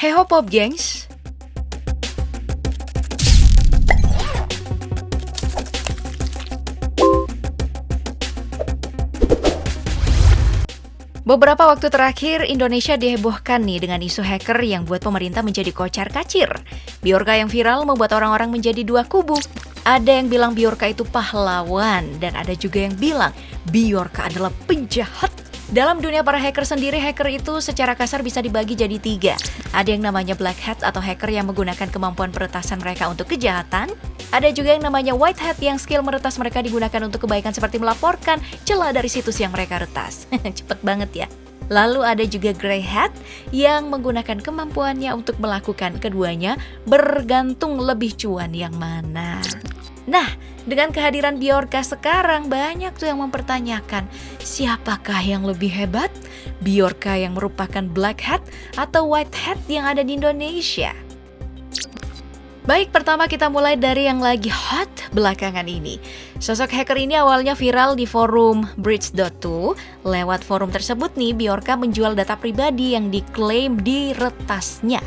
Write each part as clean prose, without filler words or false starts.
Hey ho Pop gengs, beberapa waktu terakhir Indonesia dihebohkan nih dengan isu hacker yang buat pemerintah menjadi kocar-kacir. Bjorka yang viral membuat orang-orang menjadi dua kubu. Ada yang bilang Bjorka itu pahlawan dan ada juga yang bilang Bjorka adalah penjahat. Dalam dunia para hacker sendiri, hacker itu secara kasar bisa dibagi jadi 3. Ada yang namanya black hat atau hacker yang menggunakan kemampuan peretasan mereka untuk kejahatan. Ada juga yang namanya white hat yang skill meretas mereka digunakan untuk kebaikan seperti melaporkan celah dari situs yang mereka retas. Cepet banget ya. Lalu ada juga grey hat yang menggunakan kemampuannya untuk melakukan keduanya, bergantung lebih cuan yang mana. Nah, dengan kehadiran Bjorka sekarang banyak tuh yang mempertanyakan siapakah yang lebih hebat? Bjorka yang merupakan black hat atau white hat yang ada di Indonesia? Baik, pertama kita mulai dari yang lagi hot belakangan ini. Sosok hacker ini awalnya viral di forum Bridge.to. Lewat forum tersebut nih, Bjorka menjual data pribadi yang diklaim diretasnya.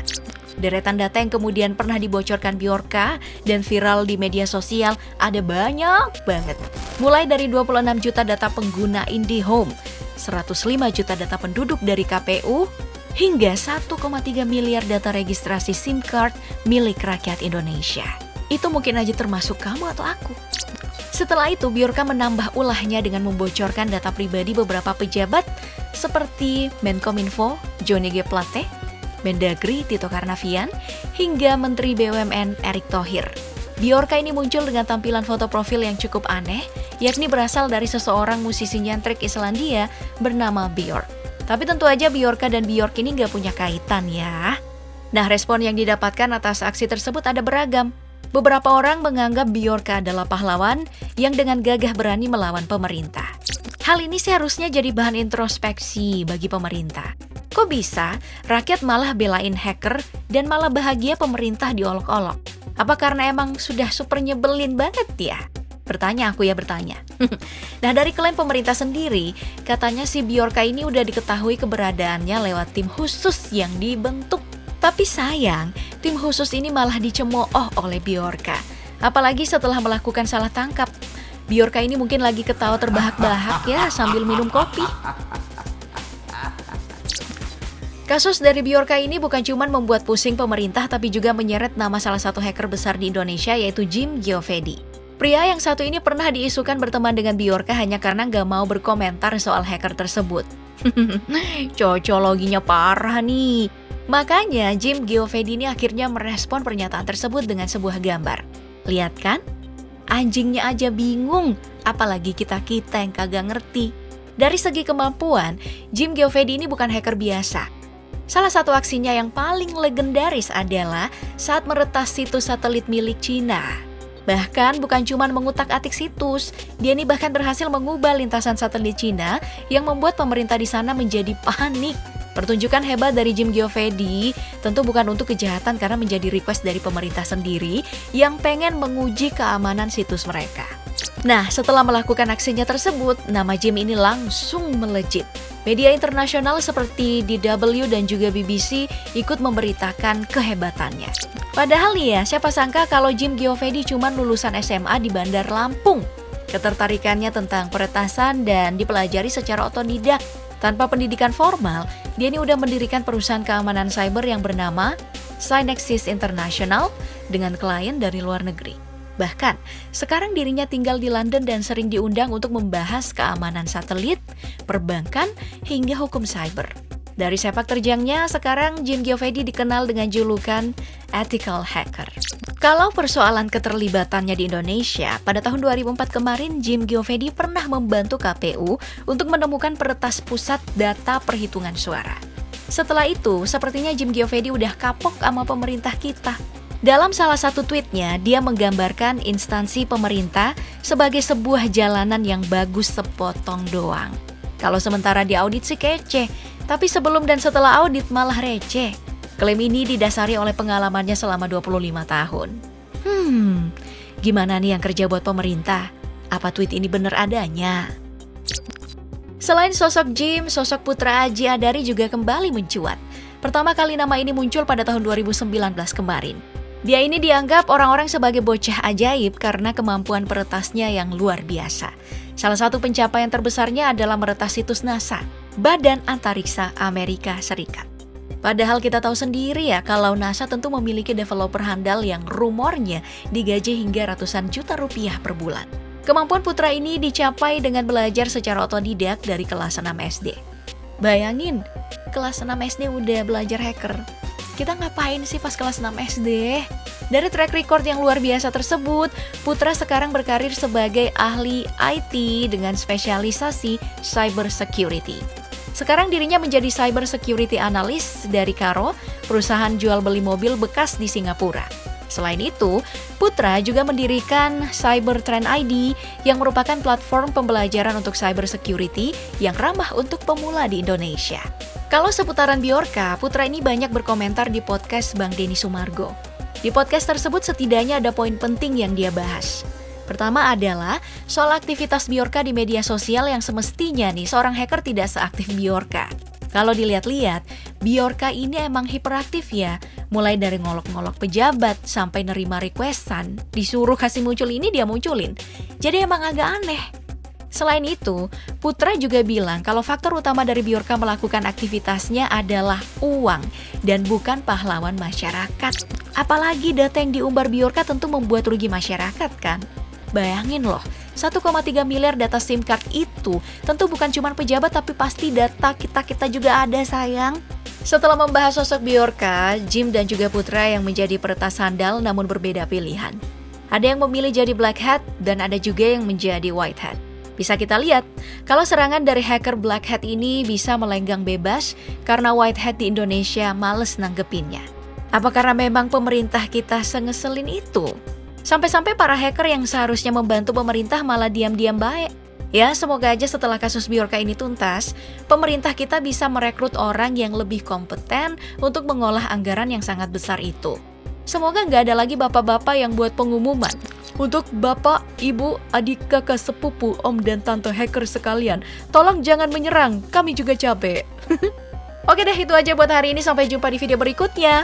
Deretan data yang kemudian pernah dibocorkan Bjorka dan viral di media sosial ada banyak banget. Mulai dari 26 juta data pengguna IndiHome, 105 juta data penduduk dari KPU, hingga 1,3 miliar data registrasi SIM card milik rakyat Indonesia. Itu mungkin aja termasuk kamu atau aku. Setelah itu, Bjorka menambah ulahnya dengan membocorkan data pribadi beberapa pejabat seperti Menkominfo, Johnny G. Plate, Mendagri Tito Karnavian, hingga Menteri BUMN Erick Thohir. Bjorka ini muncul dengan tampilan foto profil yang cukup aneh, yakni berasal dari seseorang musisi nyentrik Islandia bernama Björk. Tapi tentu aja Bjorka dan Björk ini gak punya kaitan ya. Nah, respon yang didapatkan atas aksi tersebut ada beragam. Beberapa orang menganggap Bjorka adalah pahlawan yang dengan gagah berani melawan pemerintah. Hal ini seharusnya jadi bahan introspeksi bagi pemerintah. Kok bisa rakyat malah belain hacker dan malah bahagia pemerintah diolok-olok? Apa karena emang sudah super nyebelin banget ya? Bertanya. Nah, dari klaim pemerintah sendiri, katanya si Bjorka ini udah diketahui keberadaannya lewat tim khusus yang dibentuk. Tapi sayang, tim khusus ini malah dicemooh oleh Bjorka. Apalagi setelah melakukan salah tangkap. Bjorka ini mungkin lagi ketawa terbahak-bahak ya sambil minum kopi. Kasus dari Bjorka ini bukan cuma membuat pusing pemerintah tapi juga menyeret nama salah satu hacker besar di Indonesia yaitu Jim Geovedi. Pria yang satu ini pernah diisukan berteman dengan Bjorka hanya karena gak mau berkomentar soal hacker tersebut. Cocologinya parah nih. Makanya Jim Geovedi ini akhirnya merespon pernyataan tersebut dengan sebuah gambar. Lihat kan? Anjingnya aja bingung, apalagi kita-kita yang kagak ngerti. Dari segi kemampuan, Jim Geovedi ini bukan hacker biasa. Salah satu aksinya yang paling legendaris adalah saat meretas situs satelit milik Cina. Bahkan bukan cuma mengutak-atik situs, dia ini bahkan berhasil mengubah lintasan satelit Cina yang membuat pemerintah di sana menjadi panik. Pertunjukan hebat dari Jim Geovedi tentu bukan untuk kejahatan karena menjadi request dari pemerintah sendiri yang pengen menguji keamanan situs mereka. Nah, setelah melakukan aksinya tersebut, nama Jim ini langsung melejit. Media internasional seperti DW dan juga BBC ikut memberitakan kehebatannya. Padahal nih ya, siapa sangka kalau Jim Geovedi cuma lulusan SMA di Bandar Lampung. Ketertarikannya tentang peretasan dan dipelajari secara otodidak. Tanpa pendidikan formal, dia ini udah mendirikan perusahaan keamanan cyber yang bernama Synexis International dengan klien dari luar negeri. Bahkan, sekarang dirinya tinggal di London dan sering diundang untuk membahas keamanan satelit, perbankan, hingga hukum cyber. Dari sepak terjangnya, sekarang Jim Geovedi dikenal dengan julukan ethical hacker. Kalau persoalan keterlibatannya di Indonesia, pada tahun 2004 kemarin Jim Geovedi pernah membantu KPU untuk menemukan peretas pusat data perhitungan suara. Setelah itu, sepertinya Jim Geovedi udah kapok sama pemerintah kita. Dalam salah satu tweetnya, dia menggambarkan instansi pemerintah sebagai sebuah jalanan yang bagus sepotong doang. Kalau sementara di audit sih kece, tapi sebelum dan setelah audit malah receh. Klaim ini didasari oleh pengalamannya selama 25 tahun. Gimana nih yang kerja buat pemerintah? Apa tweet ini bener adanya? Selain sosok Jim, sosok Putra Aji Adari juga kembali mencuat. Pertama kali nama ini muncul pada tahun 2019 kemarin. Dia ini dianggap orang-orang sebagai bocah ajaib karena kemampuan peretasnya yang luar biasa. Salah satu pencapaian terbesarnya adalah meretas situs NASA, Badan Antariksa Amerika Serikat. Padahal kita tahu sendiri ya kalau NASA tentu memiliki developer handal yang rumornya digaji hingga ratusan juta rupiah per bulan. Kemampuan putra ini dicapai dengan belajar secara otodidak dari kelas 6 SD. Bayangin, kelas 6 SD udah belajar hacker. Kita ngapain sih pas kelas 6 SD? Dari track record yang luar biasa tersebut, Putra sekarang berkarir sebagai ahli IT dengan spesialisasi cyber security. Sekarang dirinya menjadi cyber security analyst dari Karo, perusahaan jual beli mobil bekas di Singapura. Selain itu, Putra juga mendirikan Cybertrend ID yang merupakan platform pembelajaran untuk cyber security yang ramah untuk pemula di Indonesia. Kalau seputaran Bjorka, Putra ini banyak berkomentar di podcast Bang Denny Sumargo. Di podcast tersebut setidaknya ada poin penting yang dia bahas. Pertama adalah soal aktivitas Bjorka di media sosial yang semestinya nih seorang hacker tidak seaktif Bjorka. Kalau dilihat-lihat, Bjorka ini emang hiperaktif ya. Mulai dari ngolok-ngolok pejabat sampai nerima requestan, disuruh kasih muncul ini dia munculin. Jadi emang agak aneh. Selain itu, Putra juga bilang kalau faktor utama dari Bjorka melakukan aktivitasnya adalah uang dan bukan pahlawan masyarakat. Apalagi data yang diumbar Bjorka tentu membuat rugi masyarakat kan? Bayangin loh, 1,3 miliar data SIM card itu tentu bukan cuma pejabat tapi pasti data kita juga ada sayang. Setelah membahas sosok Bjorka, Jim dan juga Putra yang menjadi peretas handal namun berbeda pilihan. Ada yang memilih jadi black hat dan ada juga yang menjadi white hat. Bisa kita lihat, kalau serangan dari hacker black hat ini bisa melenggang bebas karena white hat di Indonesia males nanggepinnya. Apa karena memang pemerintah kita sengeselin itu? Sampai-sampai para hacker yang seharusnya membantu pemerintah malah diam-diam baik. Ya, semoga aja setelah kasus Bjorka ini tuntas, pemerintah kita bisa merekrut orang yang lebih kompeten untuk mengolah anggaran yang sangat besar itu. Semoga nggak ada lagi bapak-bapak yang buat pengumuman. Untuk bapak, ibu, adik, kakak, sepupu, om dan tante hacker sekalian, tolong jangan menyerang, kami juga capek. Oke deh, itu aja buat hari ini, sampai jumpa di video berikutnya.